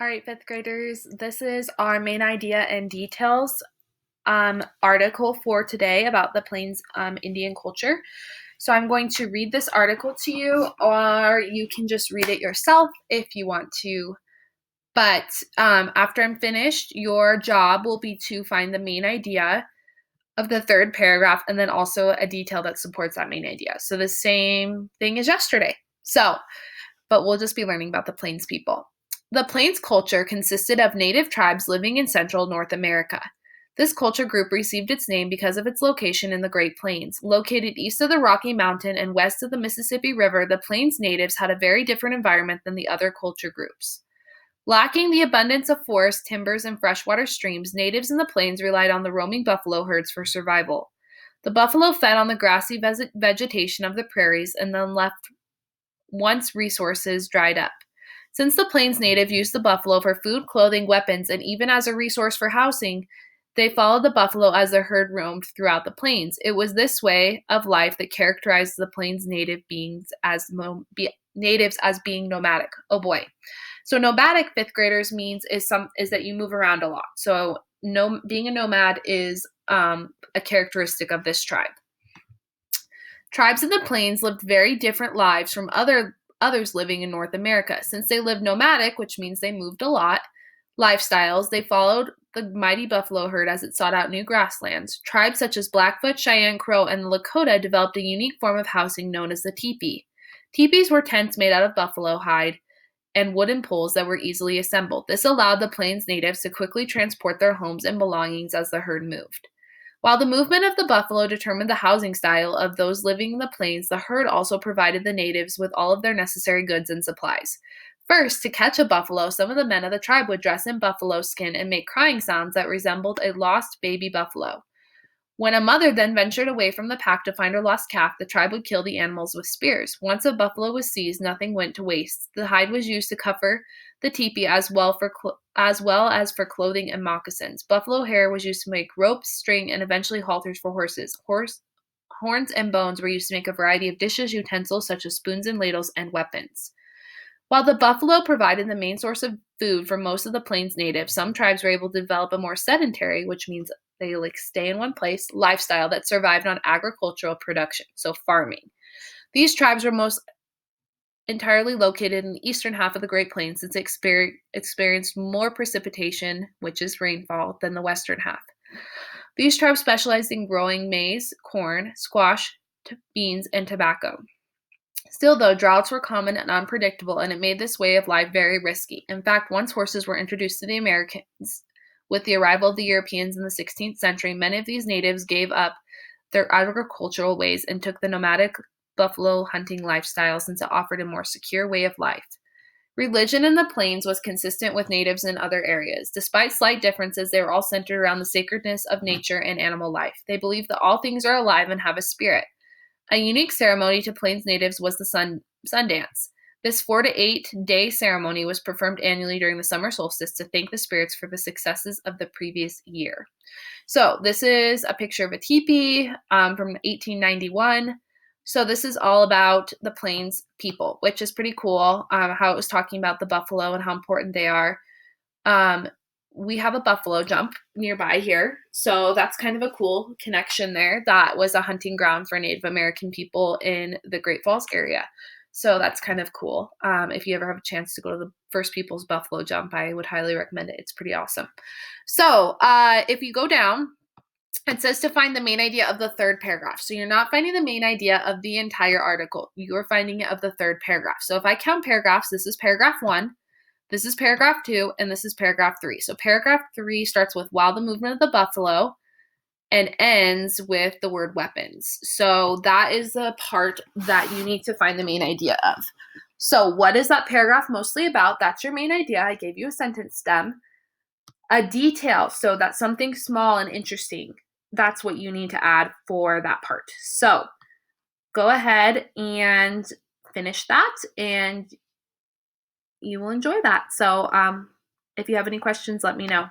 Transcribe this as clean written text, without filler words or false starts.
All right, fifth graders, this is our main idea and details article for today about the Plains Indian culture. So I'm going to read this article to you, or you can just read it yourself if you want to. But after I'm finished, your job will be to find the main idea of the third paragraph and then also a detail that supports that main idea. So the same thing as yesterday. But we'll just be learning about the Plains people. The Plains culture consisted of native tribes living in central North America. This culture group received its name because of its location in the Great Plains. Located east of the Rocky Mountain and west of the Mississippi River, the Plains natives had a very different environment than the other culture groups. Lacking the abundance of forests, timbers, and freshwater streams, natives in the Plains relied on the roaming buffalo herds for survival. The buffalo fed on the grassy vegetation of the prairies and then left once resources dried up. Since the Plains native used the buffalo for food, clothing, weapons, and even as a resource for housing, they followed the buffalo as the herd roamed throughout the plains. It was this way of life that characterized the Plains natives as being nomadic. Oh boy. So nomadic, fifth graders, means is that you move around a lot. So being a nomad is a characteristic of this tribe. Tribes in the Plains lived very different lives from others living in North America. Since they lived nomadic, which means they moved a lot, lifestyles, they followed the mighty buffalo herd as it sought out new grasslands. Tribes such as Blackfoot, Cheyenne, Crow, and the Lakota developed a unique form of housing known as the teepee. Teepees were tents made out of buffalo hide and wooden poles that were easily assembled. This allowed the Plains natives to quickly transport their homes and belongings as the herd moved. While the movement of the buffalo determined the housing style of those living in the plains, the herd also provided the natives with all of their necessary goods and supplies. First, to catch a buffalo, some of the men of the tribe would dress in buffalo skin and make crying sounds that resembled a lost baby buffalo. When a mother then ventured away from the pack to find her lost calf, the tribe would kill the animals with spears. Once a buffalo was seized, nothing went to waste. The hide was used to cover the teepee as well as for clothing and moccasins. Buffalo hair was used to make ropes, string, and eventually halters for horses. Horns and bones were used to make a variety of dishes, utensils such as spoons and ladles, and weapons. While the buffalo provided the main source of food for most of the Plains natives, some tribes were able to develop a more sedentary, which means they stay in one place, lifestyle that survived on agricultural production, so farming. These tribes were most entirely located in the eastern half of the Great Plains since they experienced more precipitation, which is rainfall, than the western half. These tribes specialized in growing maize, corn, squash, beans, and tobacco. Still, though, droughts were common and unpredictable, and it made this way of life very risky. In fact, once horses were introduced to the Americans with the arrival of the Europeans in the 16th century, many of these natives gave up their agricultural ways and took the nomadic buffalo hunting lifestyle since it offered a more secure way of life. Religion in the Plains was consistent with natives in other areas. Despite slight differences, they were all centered around the sacredness of nature and animal life. They believed that all things are alive and have a spirit. A unique ceremony to Plains natives was the Sundance. This 4 to 8 day ceremony was performed annually during the summer solstice to thank the spirits for the successes of the previous year. So this is a picture of a teepee from 1891. So this is all about the Plains people, which is pretty cool, how it was talking about the buffalo and how important they are. We have a buffalo jump nearby here, so that's kind of a cool connection there. That was a hunting ground for Native American people in the Great Falls area. So that's kind of cool. If you ever have a chance to go to the First Peoples Buffalo Jump, I would highly recommend it. It's pretty awesome. So if you go down, it says to find the main idea of the third paragraph. So you're not finding the main idea of the entire article. You are finding it of the third paragraph. So if I count paragraphs, this is paragraph 1, this is paragraph 2, and this is paragraph 3. So paragraph 3 starts with while the movement of the buffalo and ends with the word weapons. So that is the part that you need to find the main idea of. So what is that paragraph mostly about? That's your main idea. I gave you a sentence stem. A detail, so that's something small and interesting. That's what you need to add for that part. So go ahead and finish that, and you will enjoy that. So if you have any questions, let me know.